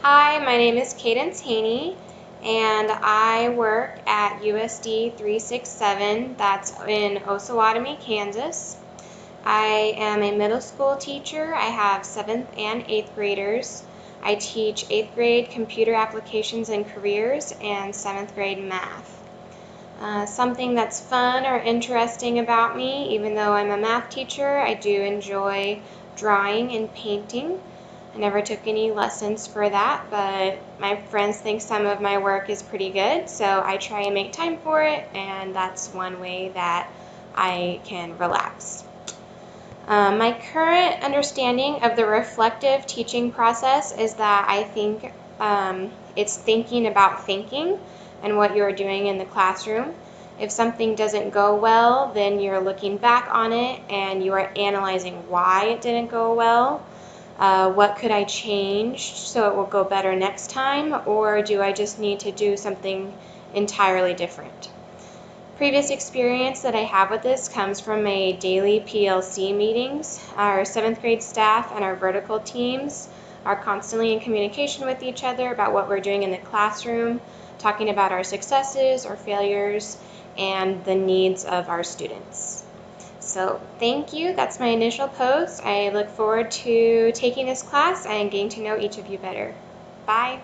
Hi, my name is Cadence Haney, and I work at USD 367, that's in Osawatomie, Kansas. I am a middle school teacher. I have 7th and 8th graders. I teach 8th grade computer applications and careers and 7th grade math. Something that's fun or interesting about me, even though I'm a math teacher, I do enjoy drawing and painting. I never took any lessons for that, but my friends think some of my work is pretty good, so I try and make time for it, and that's one way that I can relax. My current understanding of the reflective teaching process is that I think it's thinking about thinking and what you're doing in the classroom. If something doesn't go well, then you're looking back on it and you are analyzing why it didn't go well. What could I change so it will go better next time, or do I just need to do something entirely different? Previous experience that I have with this comes from my daily PLC meetings. Our 7th grade staff and our vertical teams are constantly in communication with each other about what we're doing in the classroom, talking about our successes or failures, and the needs of our students. So thank you. That's my initial post. I look forward to taking this class and getting to know each of you better. Bye.